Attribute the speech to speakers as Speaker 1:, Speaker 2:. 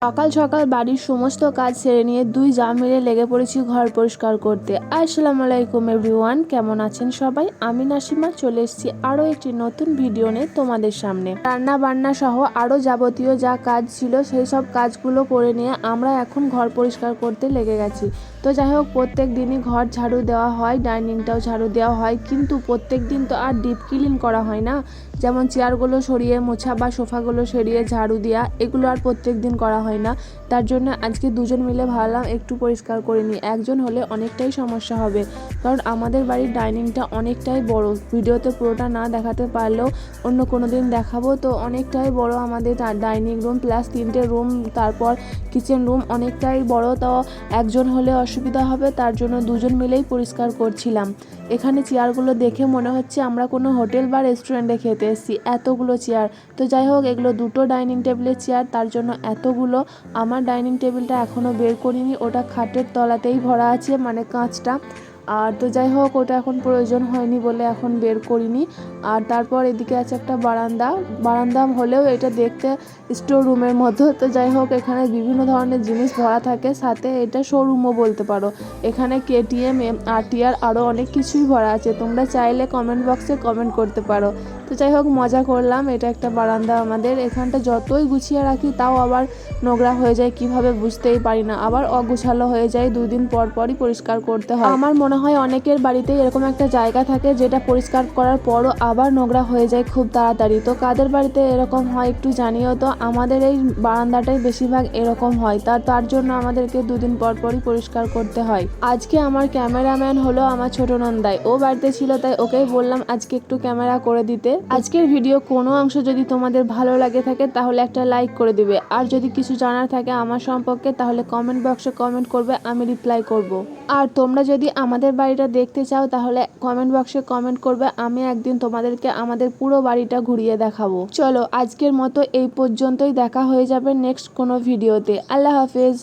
Speaker 1: সকাল সকাল বাড়ির সমস্ত কাজ সেরে নিয়ে দুই যা মিলে লেগে পড়েছি ঘর পরিষ্কার করতে। আসসালামু আলাইকুম এভরিওয়ান, কেমন আছেন সবাই? আমি নাসিমা চলে এসেছি আরও একটি নতুন ভিডিও নিয়ে তোমাদের সামনে। রান্না বান্না সহ আরও যাবতীয় যা কাজ ছিল সেই সব কাজগুলো করে নিয়ে আমরা এখন ঘর পরিষ্কার করতে লেগে গেছি। তো যাই হোক, প্রত্যেক দিনই ঘর ঝাড়ু দেওয়া হয়, ডাইনিংটাও ঝাড়ু দেওয়া হয়, কিন্তু প্রত্যেক দিন তো আর ডিপ ক্লিন করা হয় না। যেমন চেয়ারগুলো সরিয়ে মোছা বা সোফাগুলো সরিয়ে ঝাড়ু দেওয়া, এগুলো আর প্রত্যেক দিন করা হয় না। তার জন্য আজকে দুজন মিলে ভাবলাম একটু পরিষ্কার করে নিই। একজন হলে অনেকটাই সমস্যা হবে, কারণ আমাদের বাড়ির ডাইনিংটা অনেকটাই বড়। ভিডিওতে পুরোটা না দেখাতে পারলেও অন্য কোনো দিন দেখাবো। তো অনেকটাই বড় আমাদের ডাইনিং রুম, প্লাস 3টে রুম, তারপর কিচেন রুম, অনেকটাই বড়। তো একজন হলে অসুবিধা হবে, তার জন্য দুজন মিলেই পরিষ্কার করছিলাম। এখানে চেয়ারগুলো দেখে মনে হচ্ছে আমরা কোনো হোটেল বা রেস্টুরেন্টে খেতে এসেছি, এতগুলো চেয়ার। তো যাই হোক, এগুলো দুটো ডাইনিং টেবিলের চেয়ার, তার জন্য এতগুলো। আমার ডাইনিং টেবিলটা এখনও বের করিনি, ওটা খাটের তলাতেই ভরা আছে, মানে কাঁচটা। আর তো যাই হোক, ওটা এখন প্রয়োজন হয়নি বলে এখন বের করিনি। আর তারপর এদিকে আছে একটা বারান্দা হলেও এটা দেখতে স্টোর রুমের মতো। তো যাই হোক, এখানে বিভিন্ন ধরনের জিনিস ভরা থাকে, সাথে এটা শোরুমও বলতে পারো। এখানে কেটিএম, আরটিআর আরও অনেক কিছুই ভরা আছে। তোমরা চাইলে কমেন্ট বক্সে কমেন্ট করতে পারো। তো যাই হোক, মজা করলাম। এটা একটা বারান্দা আমাদের। এখানটা যতই গুছিয়ে রাখি তাও আবার নোংরা হয়ে যায়, কিভাবে বুঝতেই পারি না। আবার অগুছালো হয়ে যায়, 2 দিন পর পরই পরিষ্কার করতে হয়। আমার মনে হয় অনেকের বাড়িতেই এরকম একটা জায়গা থাকে যেটা পরিষ্কার করার পরও আবার নোংরা হয়ে যায় খুব তাড়াতাড়ি। তো কাদের বাড়িতে এরকম হয় একটু জানিও তো। আমাদের এই বারান্দাটাই বেশিরভাগ এরকম হয়, তার জন্য আমাদেরকে 2 দিন পর পরই পরিষ্কার করতে হয়। আজকে আমার ক্যামেরাম্যান হলো আমার ছোট নন্দাই। ও বাড়িতে ছিল, তাই ওকেই বললাম আজকে একটু ক্যামেরা করে দিতে। আজকের ভিডিও কোনো অংশ যদি তোমাদের ভালো লাগে থাকে তাহলে একটা লাইক করে দিবে। আর যদি কিছু জানার থাকে আমার সম্পর্কে তাহলে কমেন্ট বক্সে কমেন্ট করবে, আমি রিপ্লাই করব। আর তোমরা যদি আমাদের বাড়িটা দেখতে চাও তাহলে কমেন্ট বক্সে কমেন্ট করবে, আমি একদিন তোমাদেরকে আমাদের পুরো বাড়িটা ঘুরিয়ে দেখাবো। চলো, আজকের মতো এই পর্যন্তই। দেখা হয়ে যাবে নেক্সট কোনো ভিডিওতে। আল্লাহ হাফেজ।